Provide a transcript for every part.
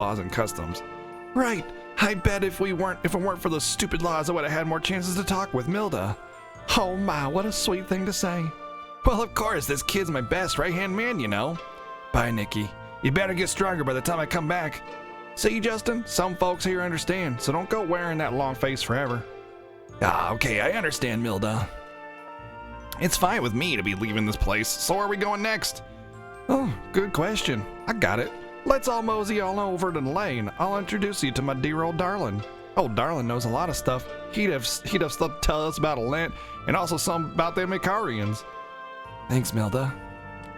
laws and customs. Right. I bet if it weren't for those stupid laws, I would have had more chances to talk with Milda. Oh my, what a sweet thing to say. Well, of course, this kid's my best right-hand man, you know. Bye, Nikki. You better get stronger by the time I come back. See, Justin, some folks here understand, so don't go wearing that long face forever. Ah, okay, I understand, Milda. It's fine with me to be leaving this place, so where are we going next? Oh, good question. I got it. Let's all mosey on over to the lane. I'll introduce you to my dear old darling. Old darling knows a lot of stuff. He'd have stuff to tell us about Lent and also some about them Icarians. Thanks, Milda.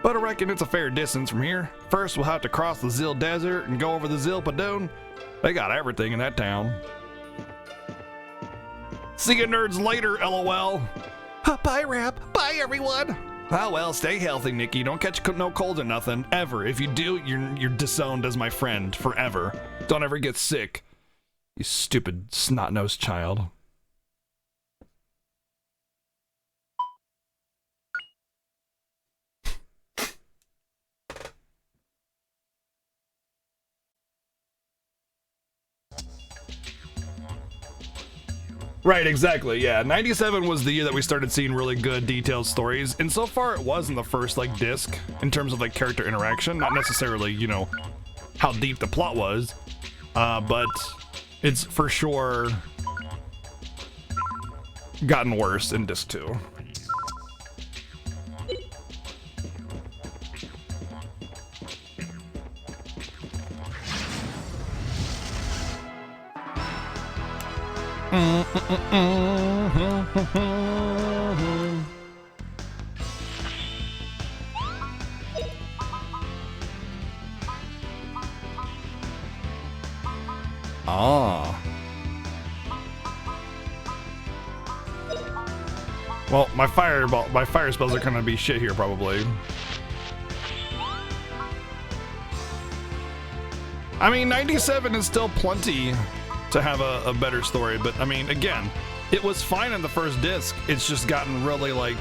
But I reckon it's a fair distance from here. First, we'll have to cross the Zil Desert and go over the Zil Padoon. They got everything in that town. See you nerds later, LOL. Bye, Rap. Bye, everyone. Oh, well, stay healthy, Nikki. Don't catch no colds or nothing, ever. If you do, you're disowned as my friend, forever. Don't ever get sick, you stupid snot-nosed child. Right, exactly, yeah. 97 was the year that we started seeing really good detailed stories, and so far it was in the first, like, disc, in terms of, like, character interaction, not necessarily, you know, how deep the plot was, but it's for sure gotten worse in disc 2. Ah. Well, my fire spells are gonna be shit here probably. I mean, 97 is still plenty to have a better story, but I mean, again, it was fine in the first disc. It's just gotten really like,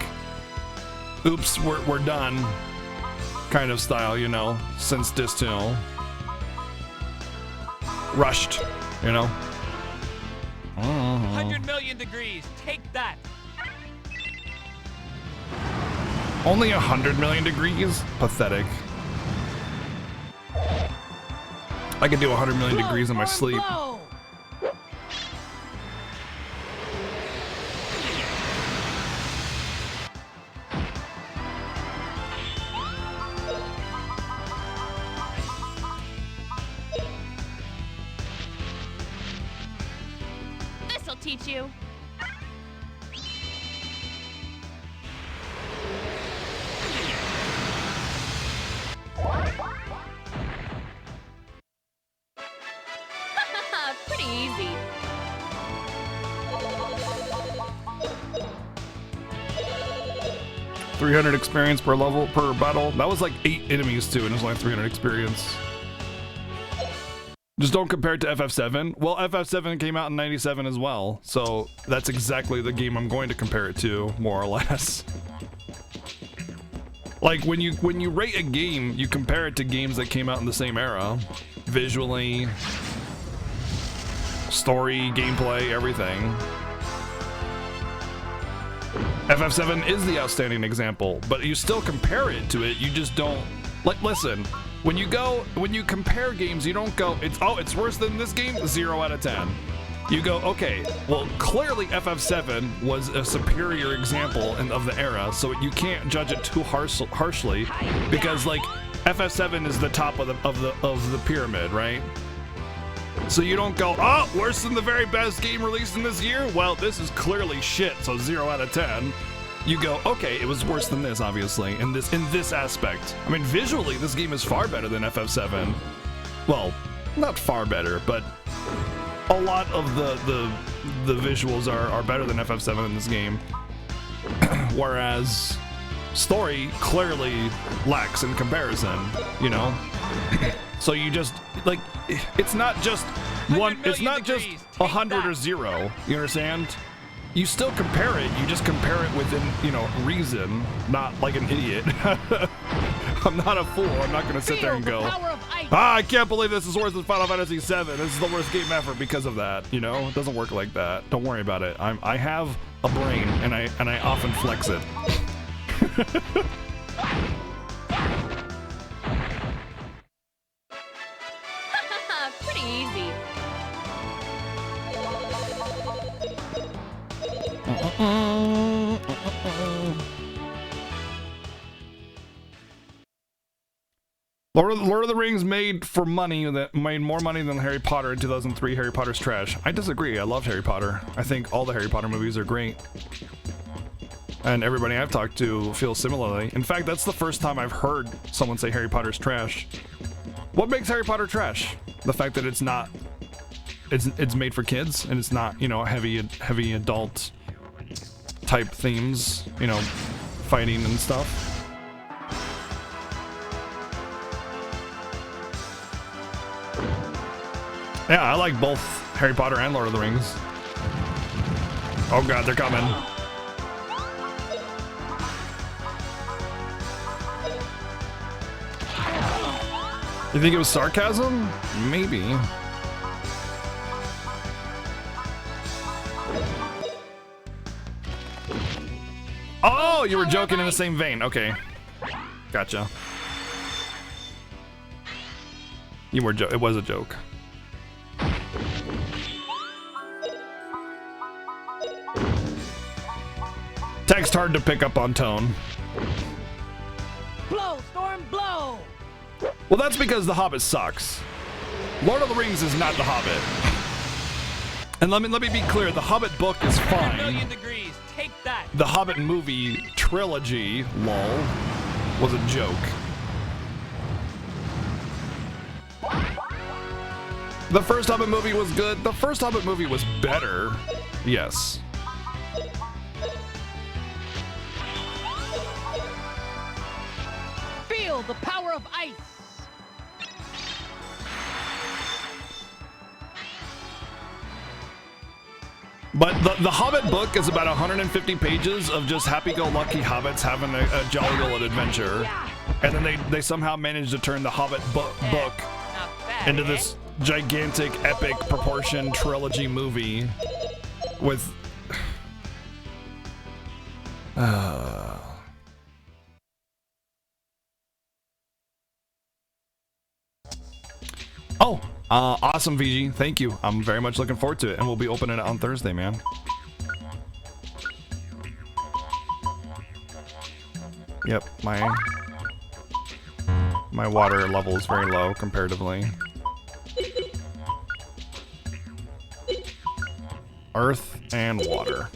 oops, we're done kind of style, you know, since disc 2. Rushed, you know. 100 million degrees, take that. Only 100 million degrees? Pathetic. I could do 100 million degrees in my sleep. This'll teach you. Pretty easy. $300 experience per level, per battle. That was like 8 enemies too, and it was like 300 experience. Just don't compare it to FF7. Well, FF7 came out in 97 as well, so that's exactly the game I'm going to compare it to, more or less. Like, when you rate a game, you compare it to games that came out in the same era. Visually, story, gameplay, everything. FF7 is the outstanding example, but you still compare it to it, you just don't... Like, listen, when you compare games, you don't go, it's worse than this game, 0 out of 10. You go, okay, well, clearly FF7 was a superior example of the era, so you can't judge it too harshly, because, like, FF7 is the top of the pyramid, right? So you don't go, oh, worse than the very best game released in this year? Well, this is clearly shit, so 0 out of 10. You go, okay, it was worse than this, obviously, in this aspect. I mean, visually, this game is far better than FF7. Well, not far better, but a lot of the visuals are better than FF7 in this game. Whereas story clearly lacks in comparison, you know? So you just, like, it's not just one, it's not just 100 or 0, you understand? You still compare it, you just compare it within, you know, reason, not like an idiot. I'm not a fool. I'm not going to sit there and go, Power of ice. I can't believe this is worse than Final Fantasy VII. This is the worst game ever because of that. You know, it doesn't work like that. Don't worry about it. I have a brain, and I often flex it. Pretty easy. Lord of the Rings made for money that made more money than Harry Potter in 2003. Harry Potter's trash. I disagree. I love Harry Potter. I think all the Harry Potter movies are great. And everybody I've talked to feels similarly. In fact, that's the first time I've heard someone say Harry Potter's trash. What makes Harry Potter trash? The fact that it's not, it's made for kids and it's not, you know, heavy adult type themes, you know, fighting and stuff. Yeah, I like both Harry Potter and Lord of the Rings. Oh god, they're coming. You think it was sarcasm? Maybe. Oh, you were joking in the same vein. Okay. Gotcha. You were it was a joke. Text hard to pick up on tone. Blow, storm, blow. Well, that's because The Hobbit sucks. Lord of the Rings is not The Hobbit. And let me be clear, The Hobbit book is fine. 1,000,000 degrees. Take that. The Hobbit movie trilogy, lol, was a joke. The first Hobbit movie was good. The first Hobbit movie was better. Yes. Feel the power of ice. But the Hobbit book is about 150 pages of just happy-go-lucky hobbits having a jolly old adventure. And then they somehow managed to turn the Hobbit book Not bad, into this gigantic, epic proportion trilogy movie with... Oh, awesome, VG. Thank you. I'm very much looking forward to it, and we'll be opening it on Thursday, man. Yep, my water level is very low comparatively. Earth and water.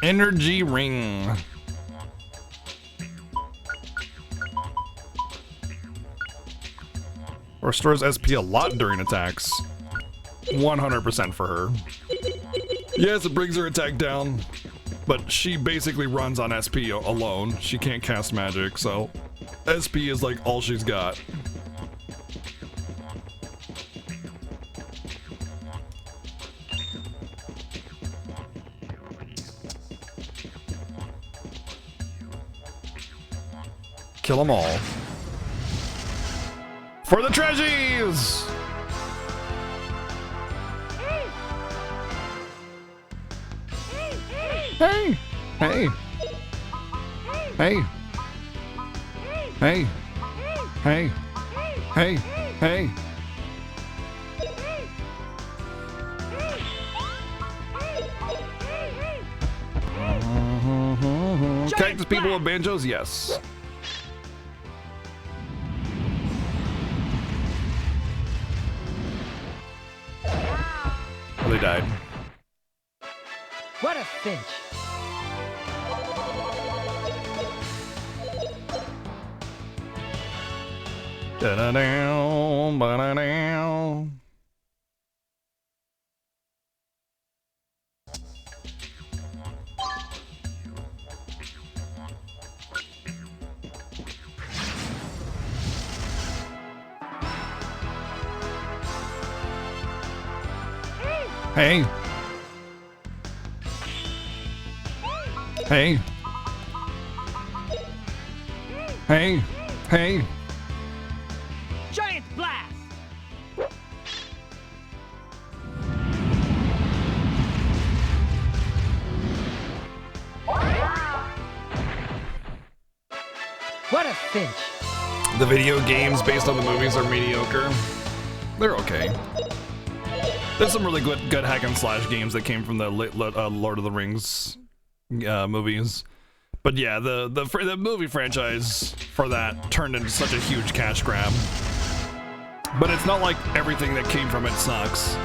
Energy ring. Restores SP a lot during attacks. 100% for her. Yes, it brings her attack down, but she basically runs on SP alone. She can't cast magic, so SP is like all she's got. Kill them all. For the treasures! Hey! Hey! Hey! Hey! Hey! Hey! Hey! Cactus people with banjos? Yes. They died. What a cinch. Da-da-down, ba-da-down. Hey. Hey. Hey. Hey. Giant blast. What a cinch. The video games based on the movies are mediocre. They're okay. There's some really good hack and slash games that came from the Lord of the Rings movies. But yeah, the movie franchise for that turned into such a huge cash grab. But it's not like everything that came from it sucks.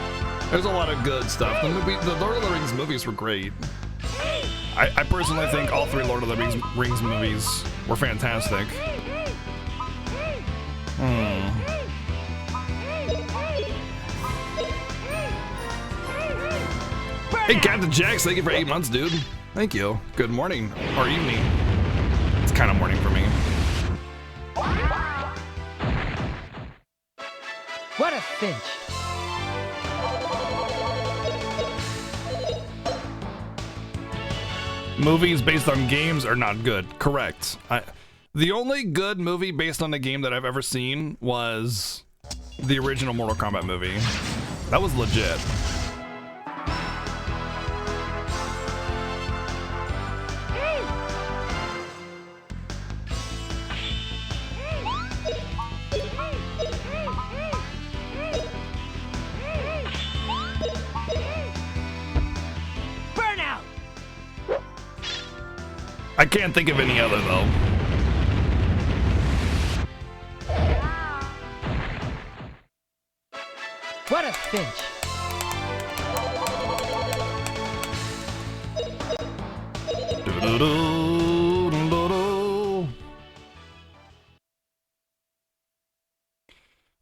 There's a lot of good stuff. The Lord of the Rings movies were great. I personally think all three Lord of the Rings movies were fantastic. Hey, Captain Jax, thank you for 8 months, dude. Thank you. Good morning or evening. It's kind of morning for me. What a cinch. Movies based on games are not good. Correct. The only good movie based on a game that I've ever seen was the original Mortal Kombat movie. That was legit. Burnout. I can't think of any other though. What a cinch.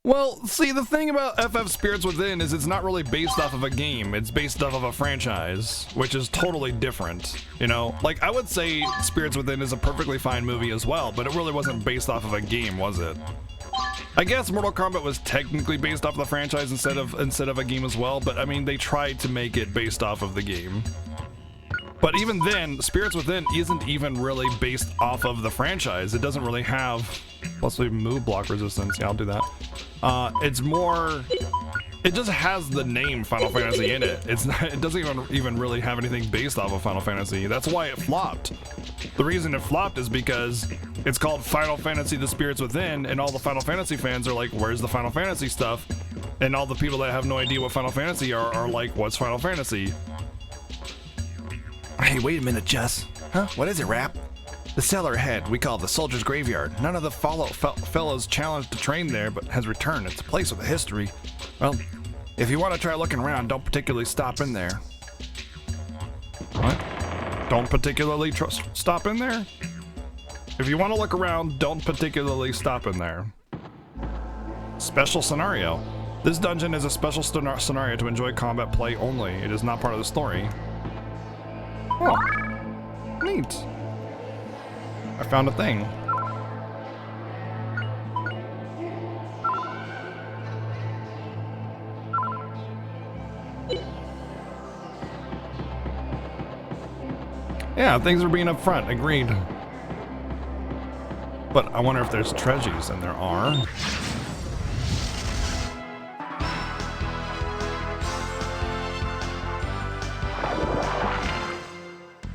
Well, see, the thing about FF Spirits Within is it's not really based off of a game. It's based off of a franchise, which is totally different. You know, like I would say Spirits Within is a perfectly fine movie as well, but it really wasn't based off of a game, was it? I guess Mortal Kombat was technically based off the franchise instead of a game as well, but I mean, they tried to make it based off of the game. But even then, Spirits Within isn't even really based off of the franchise. It doesn't really have, let's leave move block resistance. Yeah, I'll do that. It's more, it just has the name Final Fantasy in it. It's not, it doesn't even really have anything based off of Final Fantasy. That's why it flopped. The reason it flopped is because it's called Final Fantasy The Spirits Within, and all the Final Fantasy fans are like, where's the Final Fantasy stuff? And all the people that have no idea what Final Fantasy are like, what's Final Fantasy? Hey, wait a minute, Jess. Huh? What is it, Rap? The cellar ahead, we call the Soldier's Graveyard. None of the fellows challenged to train there, but has returned. It's a place with a history. Well, if you want to try looking around, don't particularly stop in there. What? Don't particularly stop in there? If you want to look around, don't particularly stop in there. Special scenario. This dungeon is a special scenario to enjoy combat play only. It is not part of the story. Oh, neat. I found a thing. Yeah, things are being up front, agreed. But I wonder if there's treasures, and there are.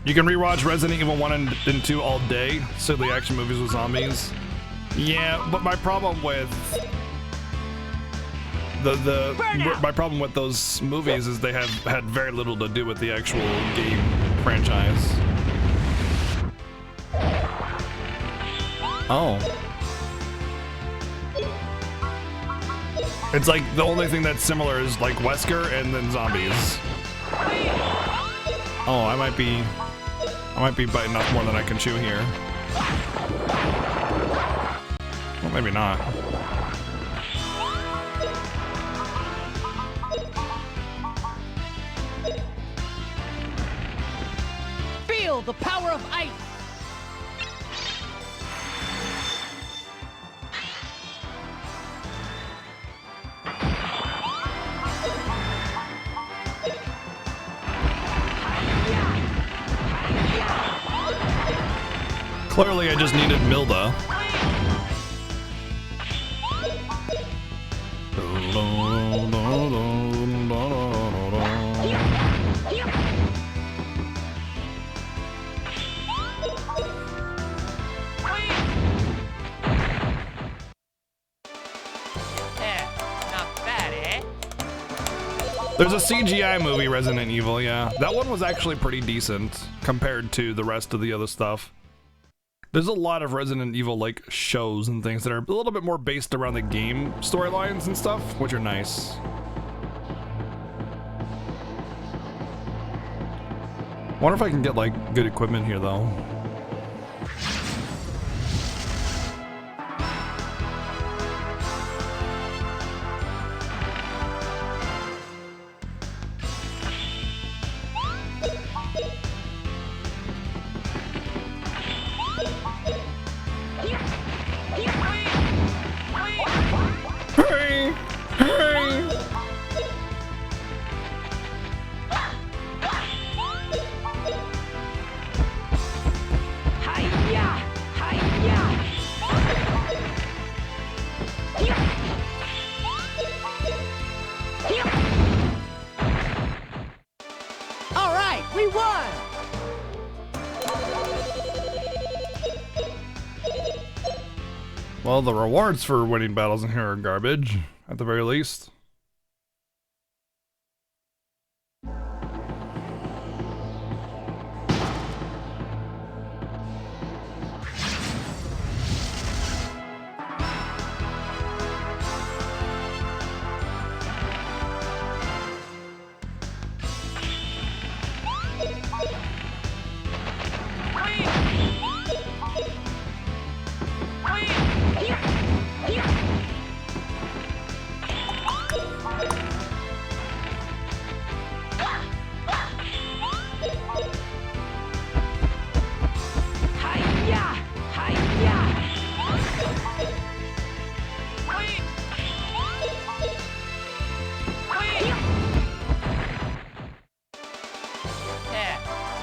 You can rewatch Resident Evil 1 and 2 all day, silly action movies with zombies. Yeah, but my problem with my problem with those movies is they have had very little to do with the actual game franchise. Oh. It's like the only thing that's similar is like Wesker and then zombies. Oh, I might be biting off more than I can chew here. Well, maybe not. Feel the power of ice. Clearly, I just needed Milda. Not bad, eh? There's a CGI movie, Resident Evil, yeah. That one was actually pretty decent compared to the rest of the other stuff. There's a lot of Resident Evil like shows and things that are a little bit more based around the game storylines and stuff, which are nice. Wonder if I can get like good equipment here though. Hey! Hey! All right, we won! Well, the rewards for winning battles in here are garbage, at the very least.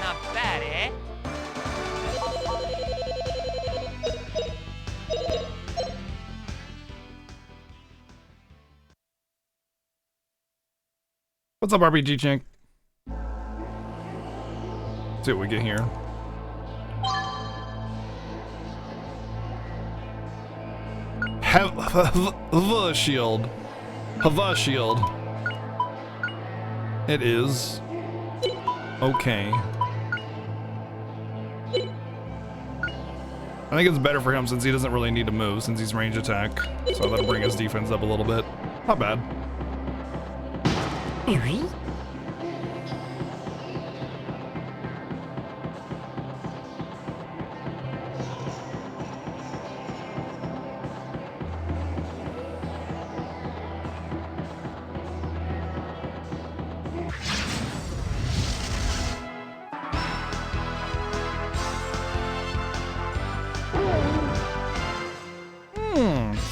Not bad, eh? What's up, RPG Chink? See what we get here. The shield. The shield. It is okay. I think it's better for him since he doesn't really need to move since he's range attack. So that'll bring his defense up a little bit. Not bad.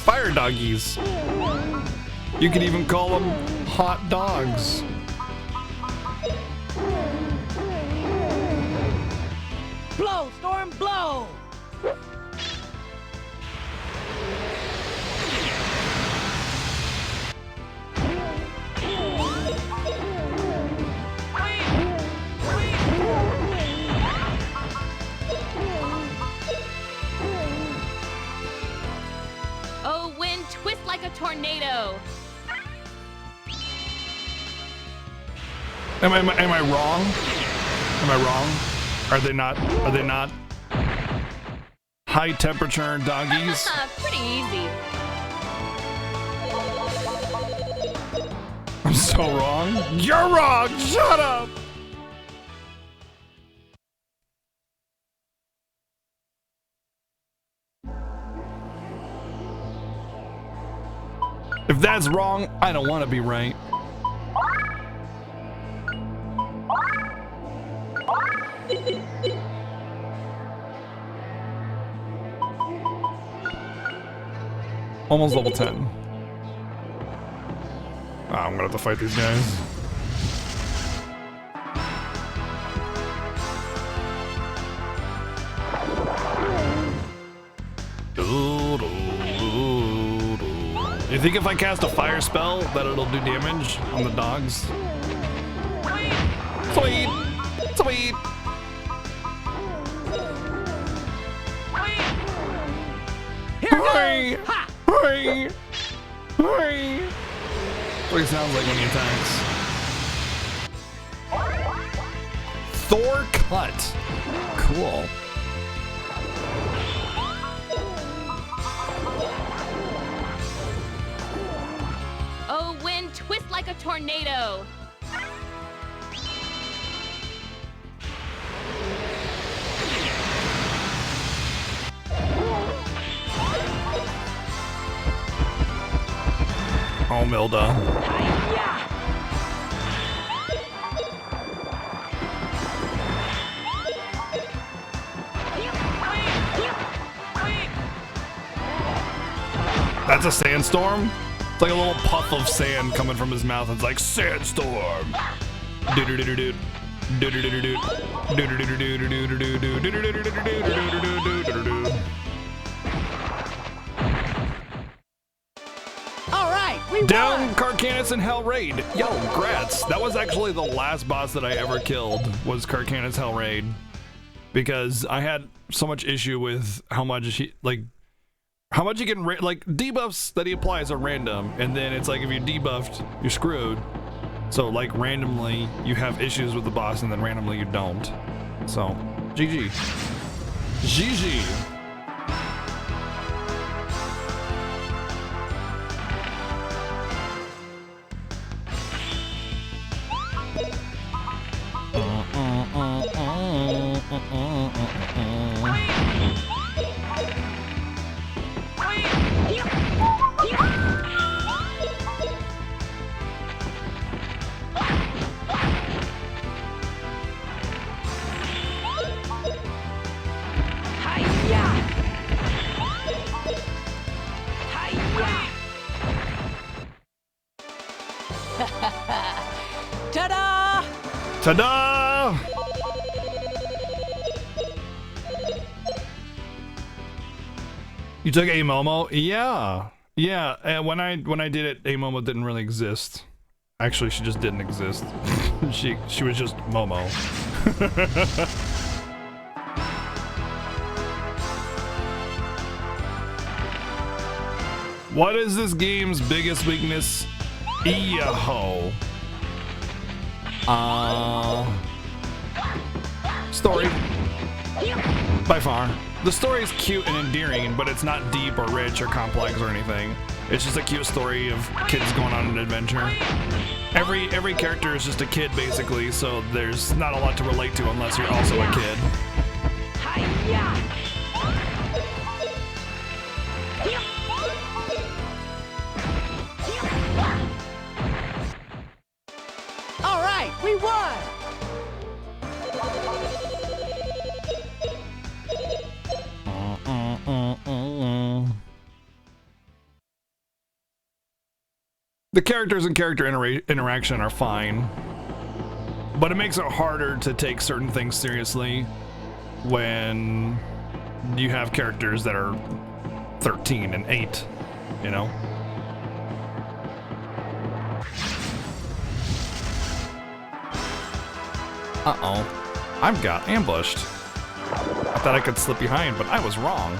Fire doggies. You could even call them hot dogs. Blow, Storm, blow! Oh, wind, twist like a tornado. Am I wrong? Am I wrong? Are they not high temperature doggies? Pretty easy. I'm so wrong. You're wrong. Shut up. If that's wrong, I don't want to be right. Almost level 10. I'm gonna have to fight these guys. think if I cast a fire spell that it'll do damage on the dogs? Sweet! Sweet! Hurry! Hurry! Hurry! That's what he sounds like when he attacks. Thor cut. Cool. Oh, wind, twist like a tornado. Oh, Milda. That's a sandstorm? It's like a little puff of sand coming from his mouth. It's like sandstorm. Do-do-do-do-do. Do-do-do-do-do. Do-do-do-do-do-do-do-do-do-do-do-do-do-do-do-do-do. All right, we Down won. Carcanus and Hell Raid. Yo, grats. That was actually the last boss that I ever killed, was Carcanus Hell Raid. Because I had so much issue with how much he can, like, debuffs that he applies are random, and then it's like if you're debuffed, you're screwed. So, like, randomly you have issues with the boss, and then randomly you don't. So, GG. GG. Ta-da! Ta-da! You took a Momo? Yeah. Yeah, and when I did it, a Momo didn't really exist. Actually, she just didn't exist. she was just Momo. What is this game's biggest weakness? Eeyaho. Story. By far. The story is cute and endearing, but it's not deep or rich or complex or anything. It's just a cute story of kids going on an adventure. Every character is just a kid, basically, so there's not a lot to relate to unless you're also a kid. All right, we won. The characters and character interaction are fine, but it makes it harder to take certain things seriously when you have characters that are 13 and 8, you know? Uh-oh. I've got ambushed. I thought I could slip behind, but I was wrong.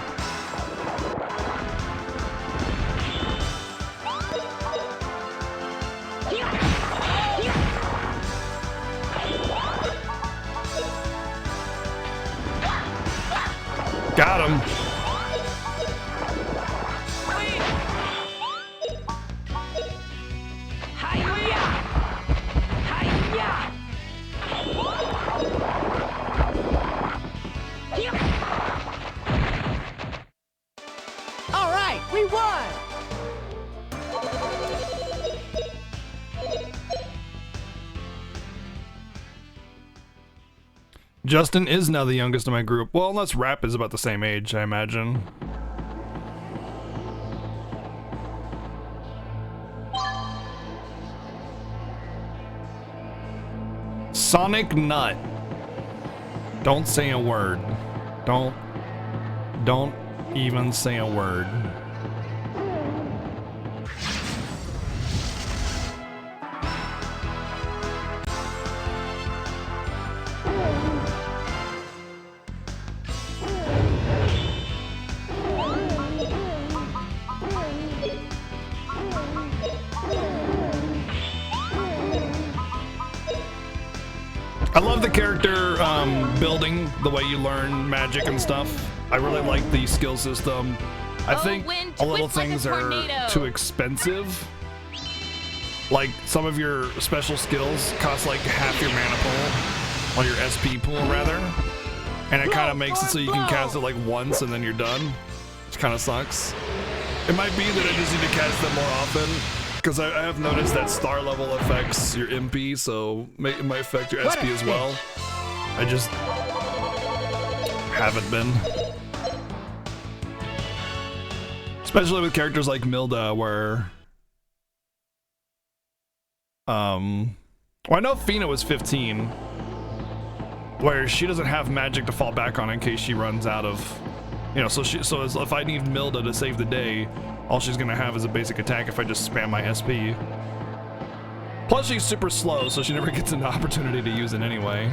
Got him. All right, we won. Justin is now the youngest in my group. Well, unless Rap is about the same age, I imagine. Sonic Nut. Don't say a word. Don't even say a word. I love the character building, the way you learn magic and stuff. I really like the skill system. I think a little things are too expensive. Like some of your special skills cost like half your mana pool, or your SP pool rather. And it kind of makes it so you can cast it like once and then you're done, which kind of sucks. It might be that I just need to cast them more often, because I have noticed that star level affects your MP, so it might affect your SP as well. I just haven't been. Especially with characters like Milda, where well, I know Fina was 15, where she doesn't have magic to fall back on in case she runs out of, you know, so if I need Milda to save the day, all she's gonna have is a basic attack if I just spam my SP. Plus she's super slow, so she never gets an opportunity to use it anyway.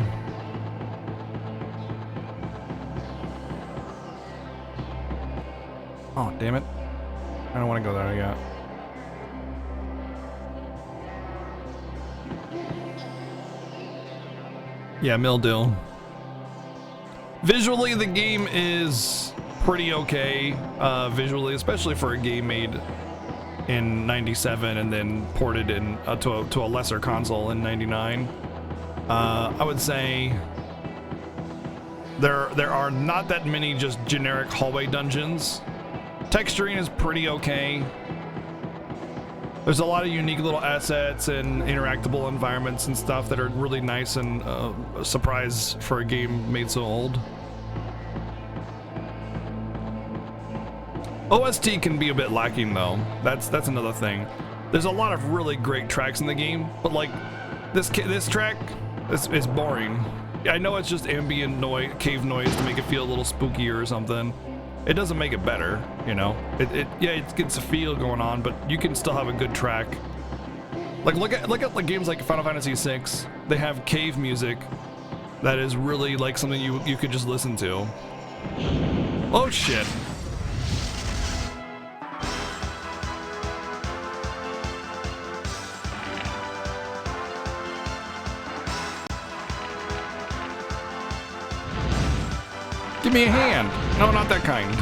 Oh, damn it. I don't want to go there yet. Yeah, Mildew. Visually, the game is pretty okay. Visually, especially for a game made in '97 and then ported in to a lesser console in '99. I would say there are not that many just generic hallway dungeons. Texturing is pretty okay. There's a lot of unique little assets and interactable environments and stuff that are really nice and a surprise for a game made so old. OST can be a bit lacking though. That's another thing. There's a lot of really great tracks in the game, but like this track is boring. I know it's just ambient noise, cave noise to make it feel a little spookier or something. It doesn't make it better, you know. It gets a feel going on, but you can still have a good track. Like look at like games like Final Fantasy VI. They have cave music that is really like something you could just listen to. Oh shit. Give me a hand. No, not that kind.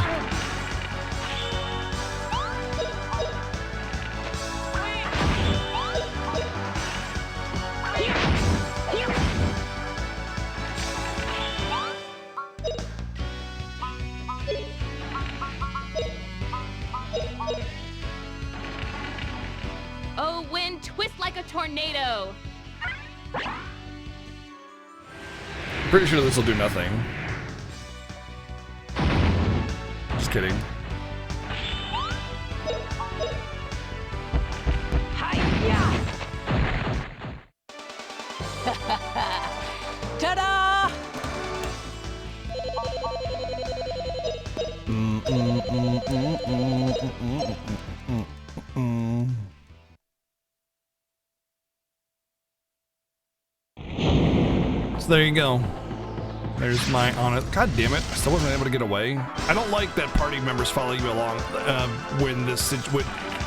Oh, wind, twist like a tornado. I'm pretty sure this will do nothing. Just kidding. Hi-ya! Ta-da! So there you go. There's my honest. God damn it! I still wasn't able to get away. I don't like that party members follow you along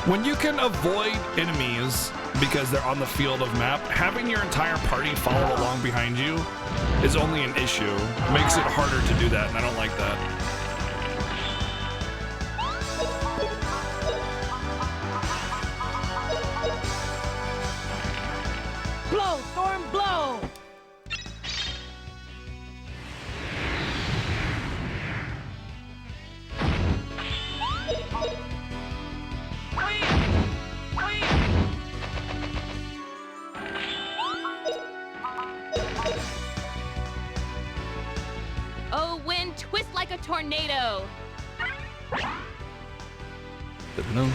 when you can avoid enemies because they're on the field of map. Having your entire party follow along behind you is only an issue. It makes it harder to do that, and I don't like that. Blow, storm, blow! Oh, wind, twist like a tornado. No.